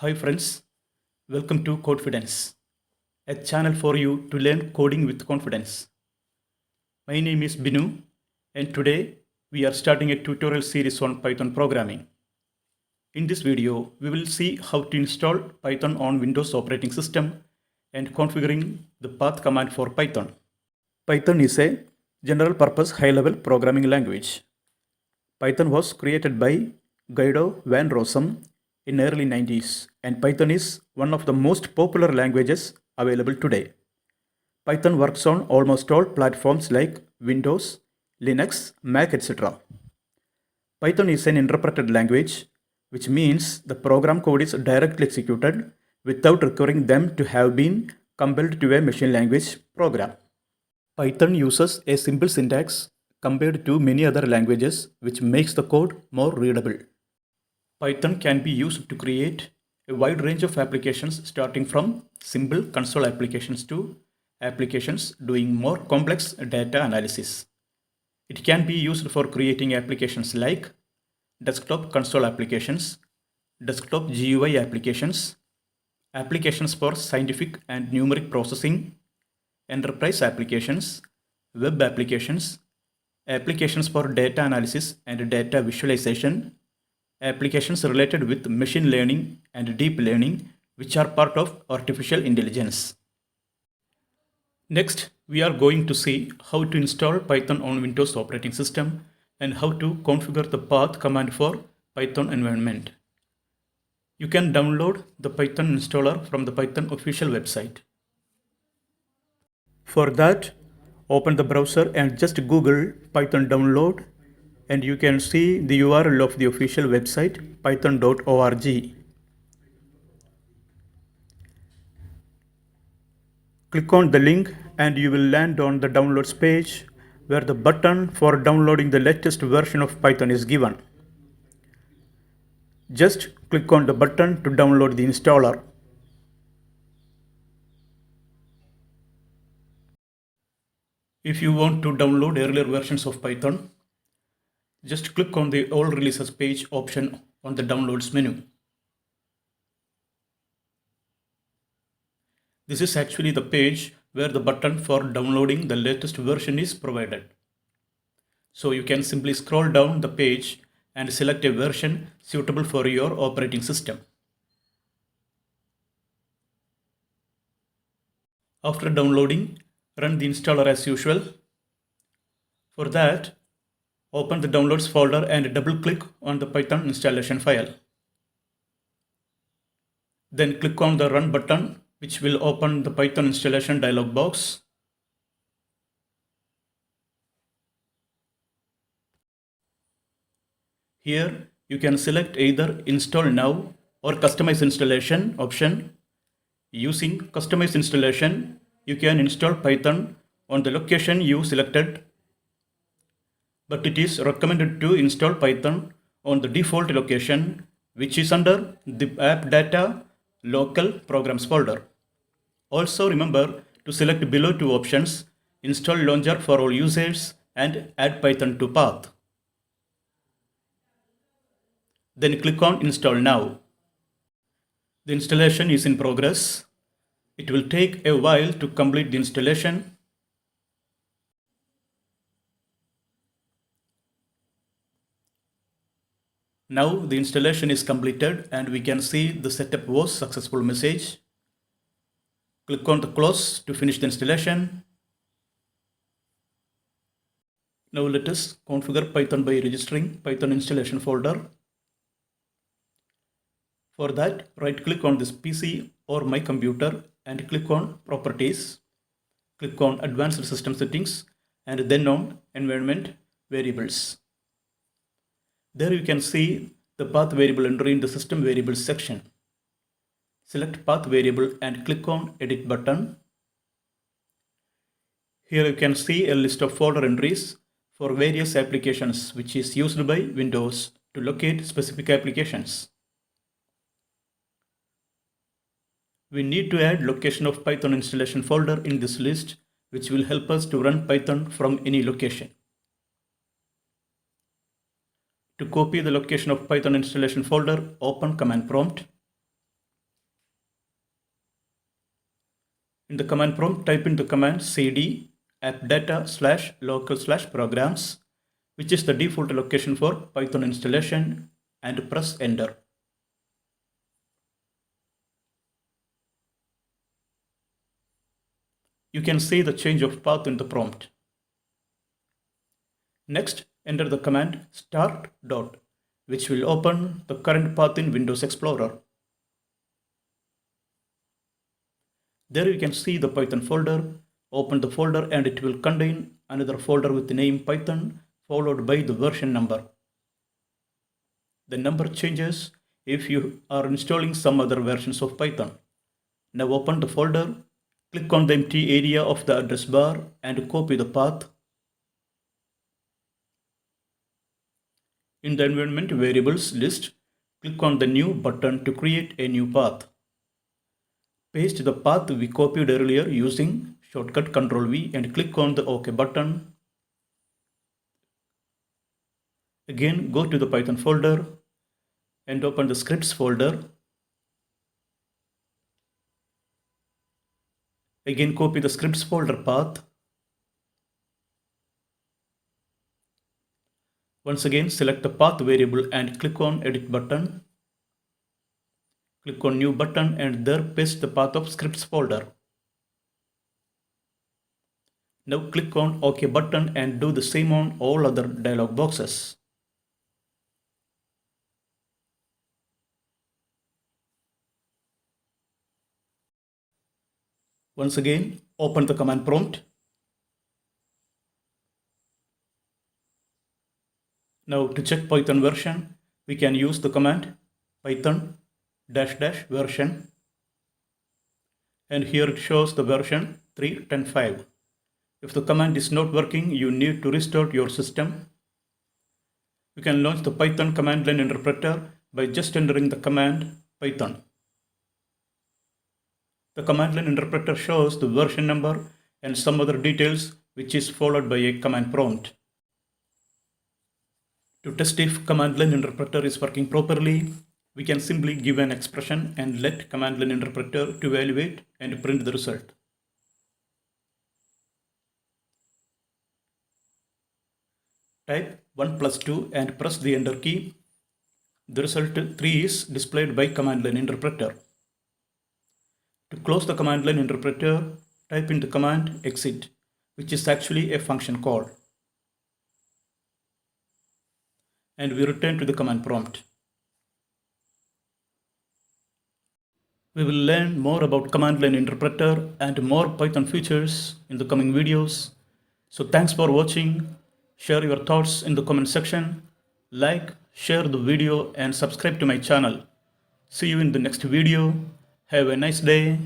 Hi friends, welcome to Codfidence, a channel for you to learn coding with confidence. My name is Binu and today we are starting a tutorial series on Python programming. In this video, we will see how to install Python on Windows operating system and configuring the path command for Python. Python is a general purpose high-level programming language. Python was created by Guido van Rossum in early 90s, and Python is one of the most popular languages available today. Python works on almost all platforms like Windows, Linux, Mac, etc. Python is an interpreted language, which means the program code is directly executed without requiring them to have been compiled to a machine language program. Python uses a simple syntax compared to many other languages, which makes the code more readable. Python can be used to create a wide range of applications, starting from simple console applications to applications doing more complex data analysis. It can be used for creating applications like desktop console applications, desktop GUI applications, applications for scientific and numeric processing, enterprise applications, web applications, applications for data analysis and data visualization, applications related with machine learning and deep learning, which are part of artificial intelligence. Next, we are going to see how to install Python on Windows operating system and how to configure the path command for Python environment. You can download the Python installer from the Python official website. For that, open the browser and just Google Python download, and you can see the URL of the official website python.org. Click on the link and you will land on the downloads page where the button for downloading the latest version of Python is given. Just click on the button to download the installer. If you want to download earlier versions of Python, just click on the All Releases page option on the Downloads menu. This is actually the page where the button for downloading the latest version is provided. So you can simply scroll down the page and select a version suitable for your operating system. After downloading, run the installer as usual. For that, open the Downloads folder and double-click on the Python installation file. Then click on the Run button, which will open the Python installation dialog box. Here, you can select either Install Now or Customize Installation option. Using Customize Installation, you can install Python on the location you selected, but it is recommended to install Python on the default location, which is under the App Data Local Programs folder. Also remember to select below two options, Install Launcher for all users and Add Python to path. Then click on Install Now. The installation is in progress. It will take a while to complete the installation. Now the installation is completed and we can see the setup was successful message. Click on the close to finish the installation. Now let us configure Python by registering Python installation folder. For that, right click on this PC or my computer and click on Properties. Click on Advanced System Settings and then on Environment Variables. There you can see the path variable entry in the System Variables section. Select Path Variable and click on Edit button. Here you can see a list of folder entries for various applications which is used by Windows to locate specific applications. We need to add location of Python installation folder in this list, which will help us to run Python from any location. To copy the location of Python installation folder, open command prompt. In the command prompt, type in the command cd appdata/local/programs, which is the default location for Python installation, and press enter. You can see the change of path in the prompt. Next, enter the command start dot, which will open the current path in Windows Explorer. There you can see the Python folder. Open the folder and it will contain another folder with the name Python followed by the version number. The number changes if you are installing some other versions of Python. Now open the folder, click on the empty area of the address bar and copy the path. In the environment variables list, click on the new button to create a new path. Paste the path we copied earlier using shortcut Ctrl V and click on the OK button. Again, go to the Python folder and open the scripts folder. Again, copy the scripts folder path. Once again, select the path variable and click on edit button. Click on new button and there paste the path of scripts folder. Now click on OK button and do the same on all other dialog boxes. Once again, open the command prompt. Now to check Python version, we can use the command python --version. And here it shows the version 3.10.5. If the command is not working, you need to restart your system. You can launch the Python command line interpreter by just entering the command python. The command line interpreter shows the version number and some other details, which is followed by a command prompt. To test if command line interpreter is working properly, we can simply give an expression and let command line interpreter to evaluate and print the result. Type 1 plus 2 and press the enter key. The result 3 is displayed by command line interpreter. To close the command line interpreter, type in the command exit, which is actually a function call. And we return to the command prompt. We will learn more about command line interpreter and more Python features in the coming videos. So thanks for watching. Share your thoughts in the comment section. Like, share the video and subscribe to my channel. See you in the next video. Have a nice day.